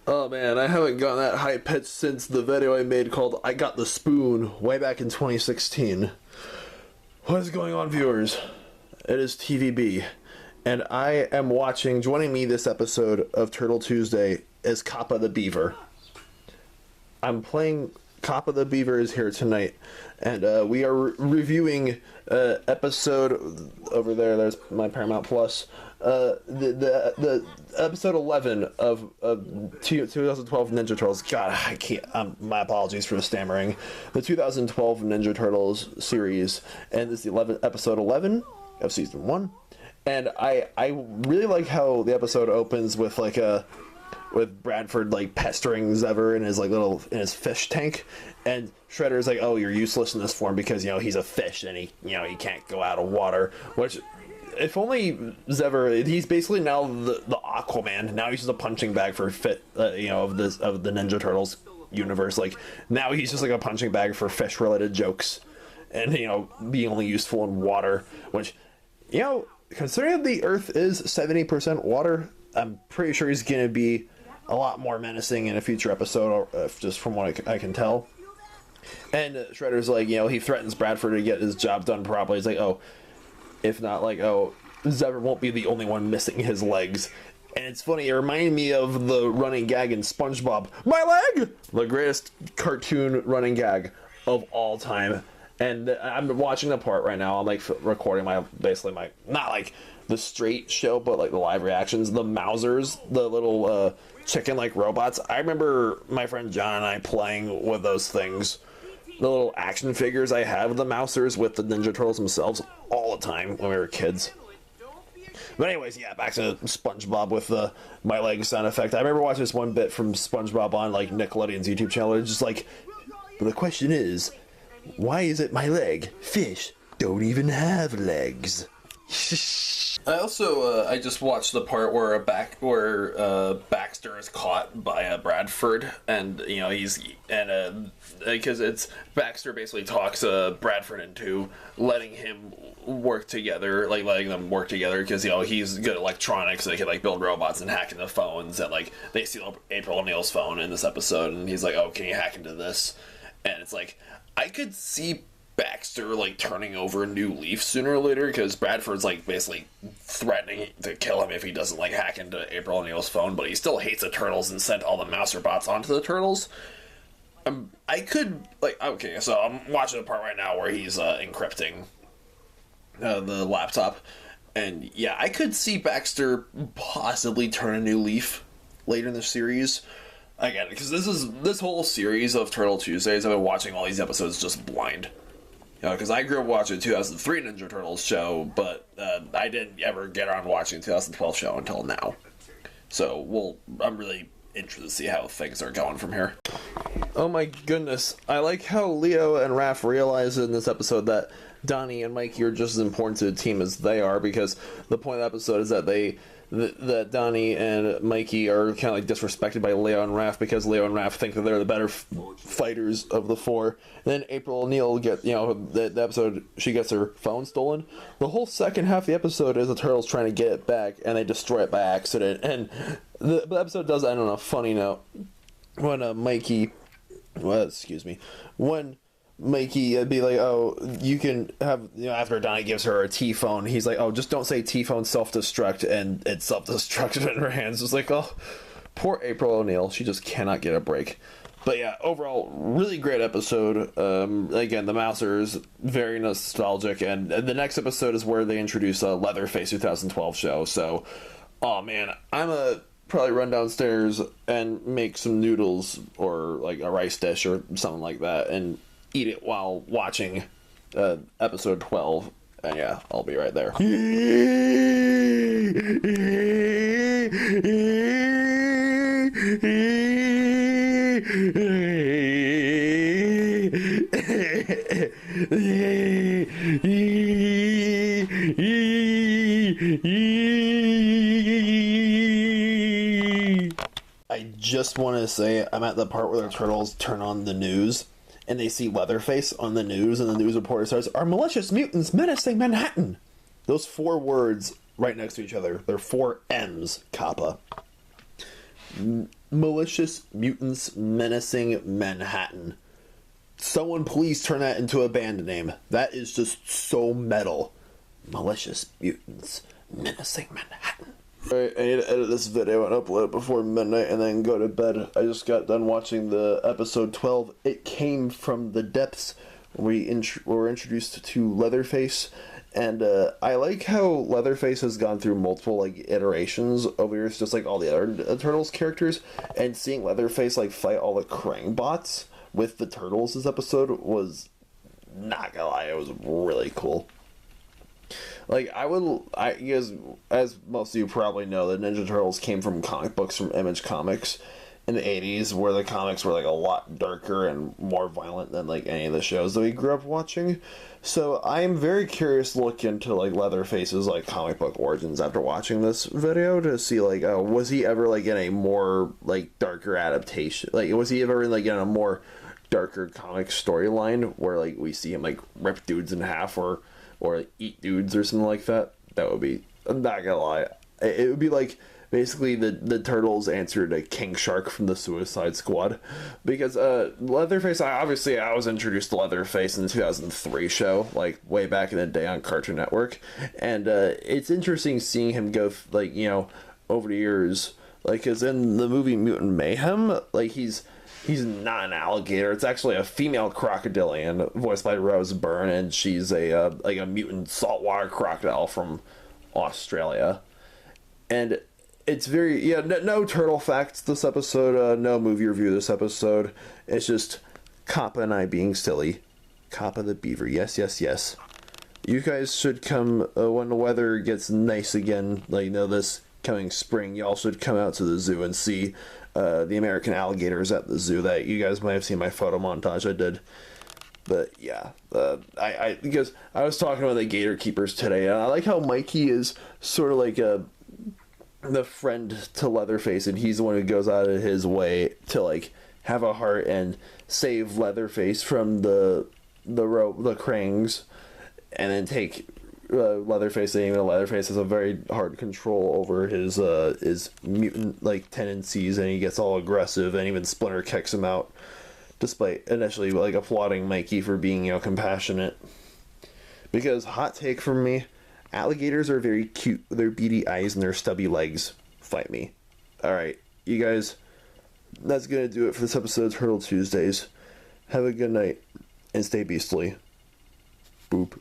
Oh man, I haven't gotten that high pitch since the video I made called I Got the Spoon way back in 2016. What is going on, viewers? It is TVB, and I am watching, joining me this episode of Turtle Tuesday is Capa the Beaver. I'm playing Capa the Beaver is here tonight, and we are reviewing episode over there. There's my Paramount Plus. The episode 11 of 2012 Ninja Turtles. God, I can't. My apologies for the stammering. The 2012 Ninja Turtles series, and this is the episode 11 of season 1. And I really like how the episode opens with with Bradford like pestering Zever in his his fish tank, and Shredder's like, "Oh, you're useless in this form because he's a fish and he can't go out of water." Which, if only Zever, he's basically now the Aquaman. Now he's just a punching bag for of the Ninja Turtles universe. Like, now he's just like a punching bag for fish related jokes, and being only useful in water. Which, considering the Earth is 70% water, I'm pretty sure he's gonna be a lot more menacing in a future episode, just from what I can tell. And Shredder's like, he threatens Bradford to get his job done properly. He's like, oh, if not, Zever won't be the only one missing his legs. And it's funny, it reminded me of the running gag in SpongeBob. My leg! The greatest cartoon running gag of all time. And I'm watching the part right now. I'm recording not the straight show, but the live reactions. The Mousers, the little chicken robots. I remember my friend John and I playing with those things. The little action figures I have of the Mousers with the Ninja Turtles themselves all the time when we were kids. But anyways, yeah, back to SpongeBob with the my leg sound effect. I remember watching this one bit from SpongeBob on Nickelodeon's YouTube channel. It's just but the question is, why is it my leg? Fish don't even have legs. I also I just watched the part where Baxter is caught by Bradford, and because it's Baxter basically talks Bradford into letting him work together, letting them work together because he's good at electronics. They can build robots and hack into phones, and they steal April O'Neil's phone in this episode, and he's like, "Oh, can you hack into this?" And it's I could see Baxter turning over a new leaf sooner or later, because Bradford's basically threatening to kill him if he doesn't hack into April O'Neil's phone, but he still hates the Turtles and sent all the Mouser bots onto the Turtles. I could okay, so I'm watching the part right now where he's encrypting the laptop, and yeah, I could see Baxter possibly turn a new leaf later in the series. Again, because this whole series of Turtle Tuesdays, I've been watching all these episodes just blind. Because I grew up watching the 2003 Ninja Turtles show, but I didn't ever get around watching the 2012 show until now. So, I'm really interested to see how things are going from here. Oh my goodness. I like how Leo and Raph realize in this episode that Donnie and Mikey are just as important to the team as they are, because the point of the episode is that that Donnie and Mikey are kind of disrespected by Leo and Raph, because Leo and Raph think that they're the better fighters of the four. And then April O'Neil the episode, she gets her phone stolen. The whole second half of the episode is the Turtles trying to get it back, and they destroy it by accident. And the episode does end on a funny note when when Mikey be like, "Oh, you can have," after Donnie gives her a T-phone, he's like, "Oh, just don't say T-phone self-destruct," and it self-destructed in her hands. It's oh, poor April O'Neil, she just cannot get a break. But yeah, overall, really great episode. Again, the Mousers, very nostalgic, and the next episode is where they introduce a Leatherface 2012 show, so, oh man, I'm probably run downstairs and make some noodles, or a rice dish, or something like that, and eat it while watching episode 12. And yeah, I'll be right there. I just want to say I'm at the part where the Turtles turn on the news and they see Leatherface on the news, and the news reporter starts, "Are malicious mutants menacing Manhattan?" Those four words right next to each other, they're four M's, Kappa. Malicious Mutants Menacing Manhattan. Someone please turn that into a band name. That is just so metal. Malicious Mutants Menacing Manhattan. Alright, I need to edit this video and upload it before midnight and then go to bed. I just got done watching the episode 12. It came from the depths. We were introduced to Leatherface, and I like how Leatherface has gone through multiple like iterations over years, just like all the other Turtles characters. And seeing Leatherface like fight all the Krang bots with the Turtles this episode was, not gonna lie, it was really cool. Like, you guys, as most of you probably know, the Ninja Turtles came from comic books from Image Comics in the 80s, where the comics were, like, a lot darker and more violent than, like, any of the shows that we grew up watching. So, I'm very curious to look into, like, Leatherface's, like, comic book origins after watching this video to see, like, was he ever, like, in a more, like, darker adaptation? Like, was he ever, like, in a more darker comic storyline where, like, we see him, like, rip dudes in half or eat dudes or something like that? That would be, I'm not gonna lie, it would be like basically the Turtles answer to King Shark from the Suicide Squad, because Leatherface, I was introduced to Leatherface in the 2003 show, like way back in the day on Cartoon Network, and it's interesting seeing him go like, you know, over the years, like, because in the movie Mutant Mayhem, like he's not an alligator. It's actually a female crocodilian voiced by Rose Byrne, and she's a like a mutant saltwater crocodile from Australia. And it's very, yeah, no turtle facts this episode, no movie review this episode. It's just Capa and I being silly. Capa the Beaver, yes, yes, yes. You guys should come when the weather gets nice again, like, you know, this coming spring. Y'all should come out to the zoo and see the American alligators at the zoo. That you guys might have seen my photo montage I did. But yeah, because I was talking about the gator keepers today, and I like how Mikey is sort of like the friend to Leatherface, and he's the one who goes out of his way to like have a heart and save Leatherface from the Krangs, and then take Leatherface, and even Leatherface has a very hard control over his mutant like tendencies, and he gets all aggressive, and even Splinter kicks him out, despite initially like applauding Mikey for being, you know, compassionate. Because hot take from me, alligators are very cute with their beady eyes and their stubby legs. Fight me. Alright, you guys, that's gonna do it for this episode of Turtle Tuesdays. Have a good night and stay beastly. Boop.